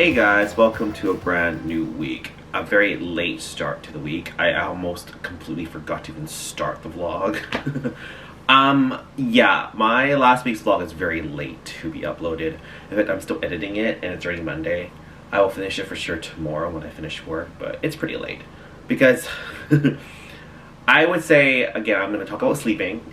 Hey guys, welcome to a brand new week. A very late start to the week. I almost completely forgot to even start the vlog. Yeah, my last week's vlog is very late to be uploaded. In fact, I'm still editing it and it's already Monday. I will finish it for sure tomorrow when I finish work, but it's pretty late. Because I would say, again, I'm going to talk about sleeping.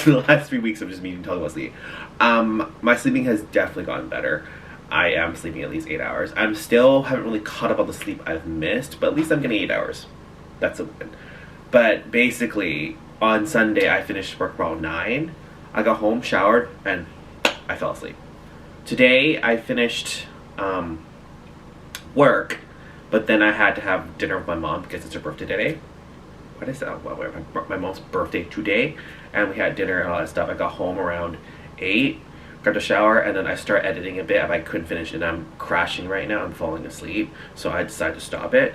The last 3 weeks of just me talking about sleep. My sleeping has definitely gotten better. I am sleeping at least 8 hours. I'm still haven't really caught up on the sleep I've missed, but at least I'm getting 8 hours. That's a win. But basically, on Sunday I finished work around 9. I got home, showered, and I fell asleep. Today I finished work, but then I had to have dinner with my mom because it's her birthday today. What did I say? Well, my mom's birthday today, and we had dinner and all that stuff. I got home around 8. Got a shower, and then I start editing a bit. If I couldn't finish it, I'm crashing right now. I'm falling asleep, so I decided to stop it.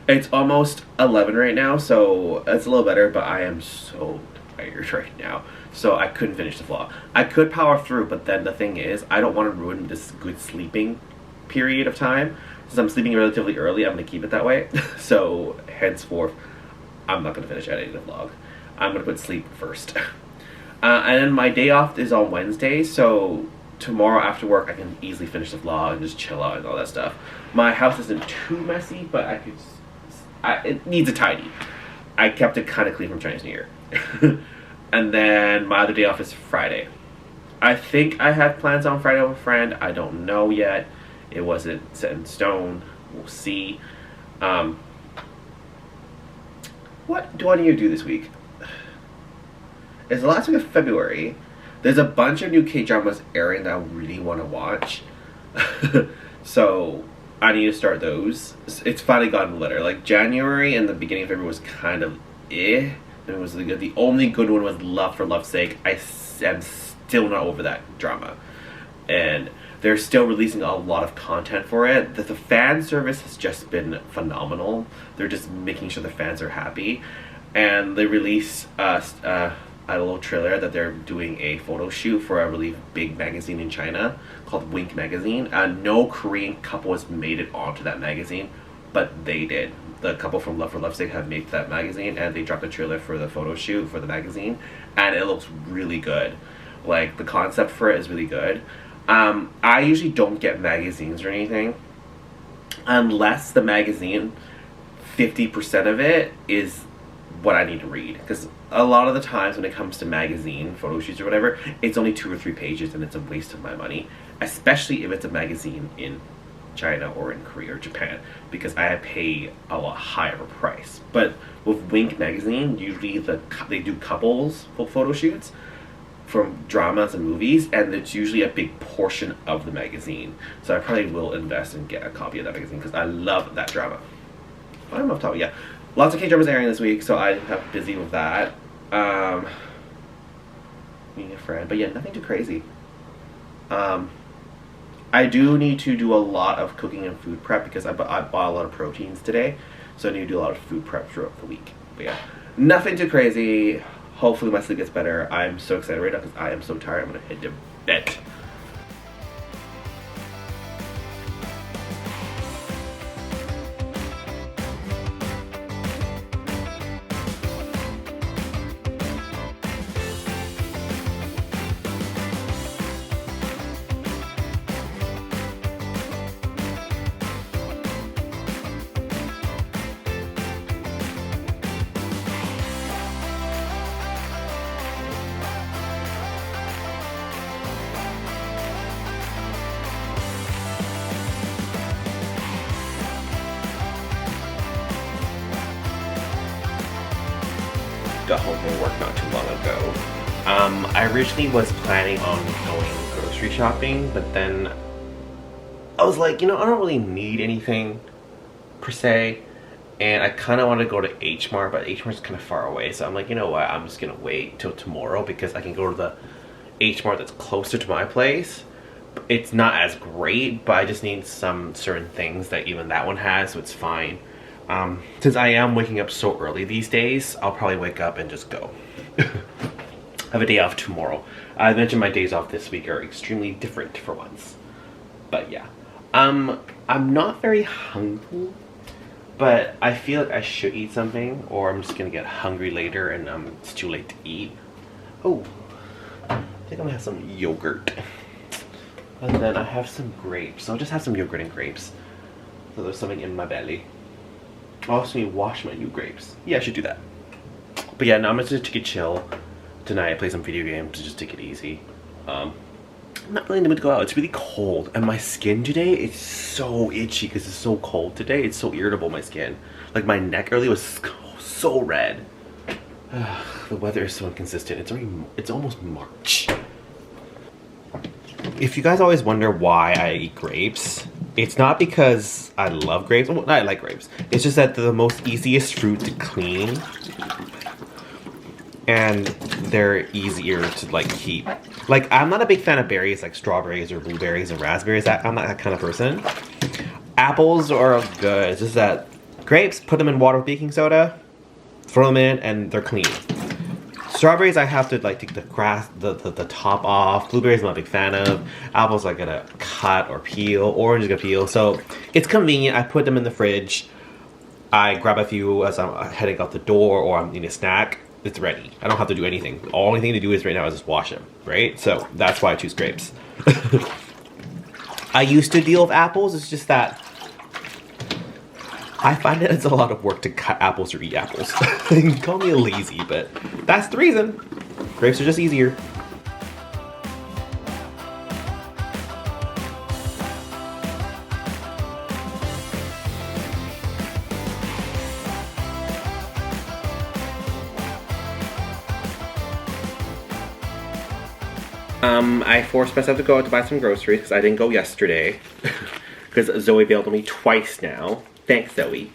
It's almost 11 right now, so it's a little better, but I am so tired right now, so I couldn't finish the vlog. I could power through, but then the thing is, I don't want to ruin this good sleeping period of time. Since I'm sleeping relatively early, I'm going to keep it that way. So henceforth, I'm not going to finish editing the vlog. I'm going to put sleep first. And then my day off is on Wednesday, so tomorrow after work I can easily finish the vlog and just chill out and all that stuff. My house isn't too messy, but it needs a tidy. I kept it kind of clean from Chinese New Year. And then my other day off is Friday. I think I have plans on Friday with a friend. I don't know yet. It wasn't set in stone. We'll see. What do I need to do this week? It's the last week of February. There's a bunch of new K-dramas airing that I really want to watch. So I need to start those. It's finally gotten better. Like January and the beginning of February was kind of eh. And it was really good. The only good one was Love for Love's Sake. I am still not over that drama. And they're still releasing a lot of content for it. The fan service has just been phenomenal. They're just making sure the fans are happy. And they release a little trailer that they're doing a photo shoot for a really big magazine in China called Wink magazine. No Korean couple has made it onto that magazine, but they did. The couple from Love for Love's Sake have made that magazine, and they dropped a trailer for the photo shoot for the magazine, and it looks really good. Like, the concept for it is really good. I usually don't get magazines or anything unless the magazine, 50% of it is what I need to read, because a lot of the times when it comes to magazine photo shoots or whatever, it's only 2 or 3 pages and it's a waste of my money, especially if it's a magazine in China or in Korea or Japan, because I pay a lot higher of a price. But with Wink magazine, usually they do couples photo shoots from dramas and movies, and it's usually a big portion of the magazine. So I probably will invest and get a copy of that magazine because I love that drama. I'm off topic, yeah. Lots of K-dramas airing this week, so I have busy with that. Meeting a friend, but yeah, nothing too crazy. I do need to do a lot of cooking and food prep because I bought a lot of proteins today, so I need to do a lot of food prep throughout the week. But yeah, nothing too crazy. Hopefully my sleep gets better. I'm so excited right now because I am so tired. I'm gonna head to bed. Got home from work not too long ago. I originally was planning on going grocery shopping, but then I was like, I don't really need anything per se, and I kind of want to go to H Mart, but H Mart's kind of far away, so I'm like, you know what, I'm just gonna wait till tomorrow because I can go to the H Mart that's closer to my place. It's not as great, but I just need some certain things that even that one has, so it's fine. Since I am waking up so early these days, I'll probably wake up and just go. I have a day off tomorrow. I mentioned my days off this week are extremely different for once. But yeah. I'm not very hungry, but I feel like I should eat something, or I'm just gonna get hungry later and it's too late to eat. Oh, I think I'm gonna have some yogurt. And then I have some grapes. So I'll just have some yogurt and grapes. So there's something in my belly. I also need to wash my new grapes. Yeah, I should do that. But yeah, no, I'm just gonna take a chill tonight, play some video games, to just take it easy. I'm not really in the mood to go out. It's really cold, and my skin today is so itchy because it's so cold today. It's so irritable, my skin. Like my neck earlier was so red. The weather is so inconsistent. It's almost March. If you guys always wonder why I eat grapes, it's not because I love grapes. Well, I like grapes. It's just that they're the most easiest fruit to clean. And they're easier to like keep. Like, I'm not a big fan of berries like strawberries or blueberries and raspberries. I'm not that kind of person. Apples are good. It's just that grapes, put them in water with baking soda, throw them in, and they're clean. Strawberries, I have to like take the top off. Blueberries, I'm not a big fan of. Apples, I gotta cut or peel. Orange, I gotta peel. So it's convenient. I put them in the fridge. I grab a few as I'm heading out the door, or I'm eating a snack. It's ready. I don't have to do anything. The only thing to do is right now is just wash them, right? So that's why I choose grapes. I used to deal with apples. It's just that I find that it's a lot of work to cut apples or eat apples. You can call me a lazy, but that's the reason. Grapes are just easier. I forced myself to go out to buy some groceries because I didn't go yesterday. Because Zoe bailed on me twice now. Thanks, Zoe.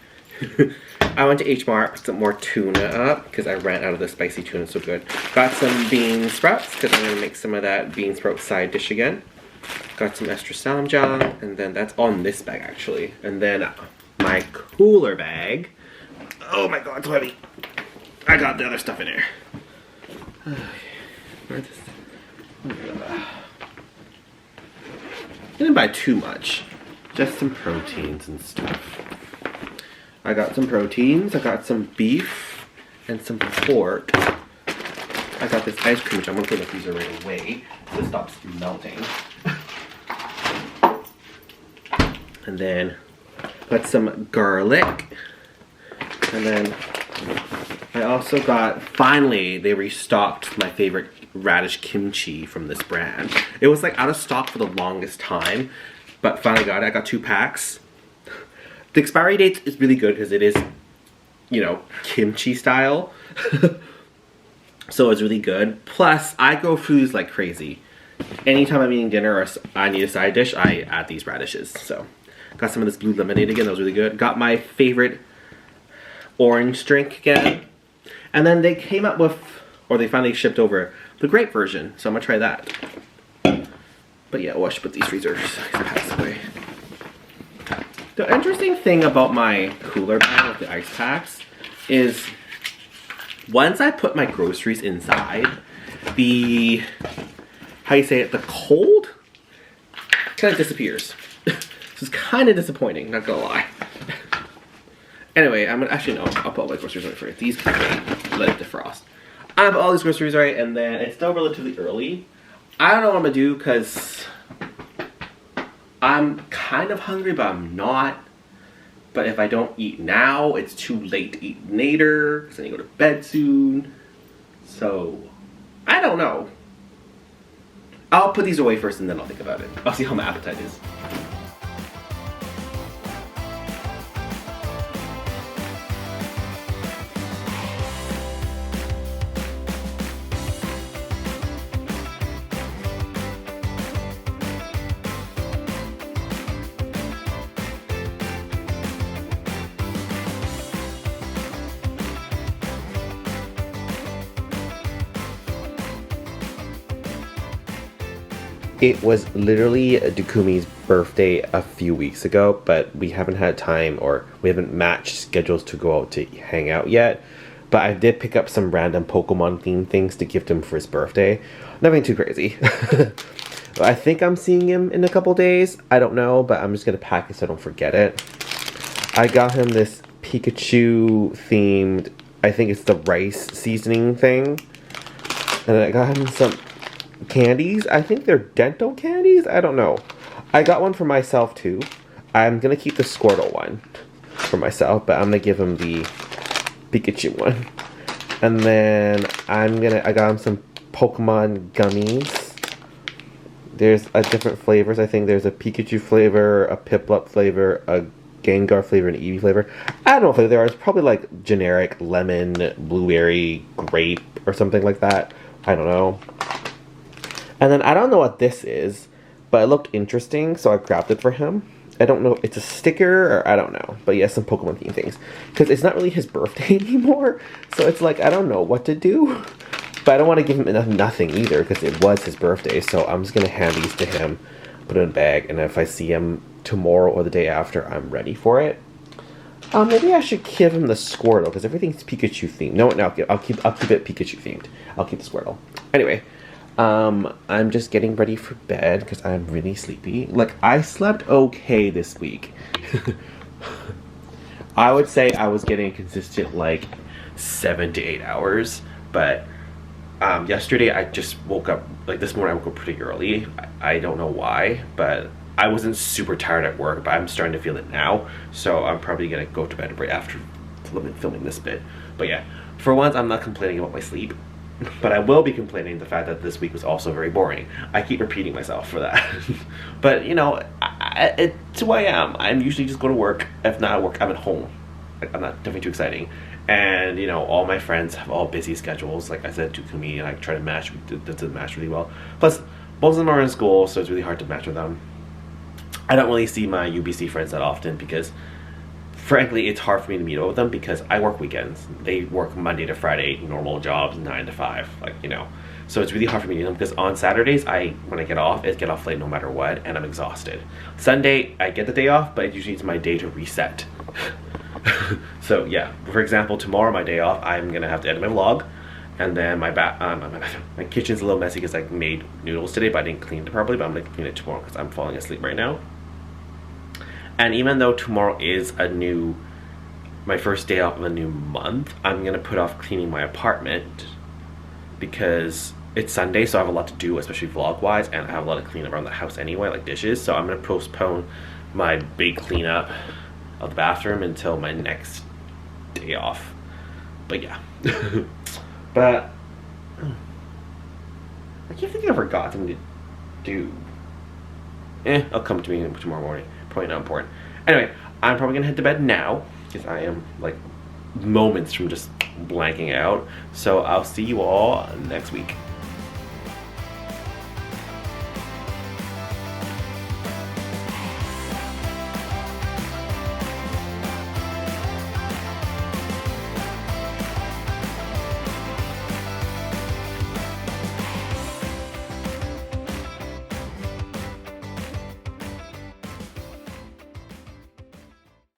I went to H Mart, put some more tuna up because I ran out of the spicy tuna. It's so good. Got some bean sprouts because I'm going to make some of that bean sprout side dish again. Got some extra ssamjang, and then that's on this bag actually. And then my cooler bag. Oh my god, it's heavy. I got the other stuff in there. Where's this? Didn't buy too much, just some proteins and stuff. I got some proteins, I got some beef and some pork. I got this ice cream, which I'm gonna put in the freezer right away so it stops melting. And then got some garlic. And then I also got, finally, they restocked my favorite radish kimchi from this brand. It was like out of stock for the longest time, but finally got it. I got 2 packs. The expiry date is really good because it is, you know, kimchi style. So it's really good. Plus, I go through these like crazy. Anytime I'm eating dinner or I need a side dish, I add these radishes. So, got some of this blue lemonade again. That was really good. Got my favorite orange drink again. And then they came up with, or they finally shipped over, the grape version. So I'm gonna try that. But yeah, I should put these freezers packs away. The interesting thing about my cooler bag with the ice packs is once I put my groceries inside, the, how you say it, the cold kind of disappears. So it's kind of disappointing, not gonna lie. Anyway, I'm gonna, actually no, I'll put all my groceries right for it. These can wait, let it defrost. I have all these groceries right, and then it's still relatively early. I don't know what I'm gonna do because I'm kind of hungry, but I'm not. But if I don't eat now, it's too late to eat later because I need to go to bed soon. So, I don't know. I'll put these away first and then I'll think about it. I'll see how my appetite is. It was literally Dukumi's birthday a few weeks ago, but we haven't had time, or we haven't matched schedules to go out to hang out yet. But I did pick up some random Pokemon themed things to gift him for his birthday. Nothing too crazy. I think I'm seeing him in a couple days. I don't know, but I'm just gonna pack it so I don't forget it. I got him this Pikachu themed, I think it's the rice seasoning thing. And I got him some candies. I think they're dental candies? I don't know. I got one for myself too. I'm gonna keep the Squirtle one for myself, but I'm gonna give him the Pikachu one. And then I got him some Pokemon gummies. There's a different flavors. I think there's a Pikachu flavor, a Piplup flavor, a Gengar flavor, and an Eevee flavor. I don't know what flavor they are. It's probably like generic lemon, blueberry, grape, or something like that. I don't know. And then I don't know what this is, but it looked interesting, so I grabbed it for him. I don't know if it's a sticker or I don't know. But yeah, some Pokemon themed things. Because it's not really his birthday anymore. So it's like, I don't know what to do. But I don't want to give him nothing either because it was his birthday. So I'm just going to hand these to him, put it in a bag, and if I see him tomorrow or the day after, I'm ready for it. Maybe I should give him the Squirtle because everything's Pikachu themed. No, I'll keep it Pikachu themed. I'll keep the Squirtle. Anyway, I'm just getting ready for bed because I'm really sleepy. Like, I slept okay this week. I would say I was getting a consistent like 7 to 8 hours, but yesterday I just woke up, like this morning I woke up pretty early. I don't know why, but I wasn't super tired at work, but I'm starting to feel it now. So I'm probably gonna go to bed right after filming this bit. But yeah, for once I'm not complaining about my sleep, but I will be complaining the fact that this week was also very boring. I keep repeating myself for that. But you know, it's who I am. I'm usually just go to work. If not at work, I'm at home. Like, I'm not definitely too exciting. And you know, all my friends have all busy schedules. Like I said to Kumi, and I try to match. That doesn't match really well. Plus, most of them are in school, so it's really hard to match with them. I don't really see my UBC friends that often because, frankly, it's hard for me to meet up with them because I work weekends. They work Monday to Friday, normal jobs, 9 to 5, like, you know. So it's really hard for me to meet them because on Saturdays, when I get off late no matter what, and I'm exhausted. Sunday, I get the day off, but it usually is my day to reset. So yeah, for example, tomorrow my day off, I'm gonna have to edit my vlog, and then my kitchen's a little messy because I made noodles today, but I didn't clean it properly. But I'm gonna clean it tomorrow because I'm falling asleep right now. And even though tomorrow is my first day off of a new month, I'm gonna put off cleaning my apartment because it's Sunday, so I have a lot to do, especially vlog-wise, and I have a lot of cleanup around the house anyway, like dishes. So I'm gonna postpone my big cleanup of the bathroom until my next day off. But yeah. But I keep thinking I forgot something to do. It'll come to me tomorrow morning. Probably not important. Anyway, I'm probably gonna head to bed now because I am like moments from just blanking out. So I'll see you all next week.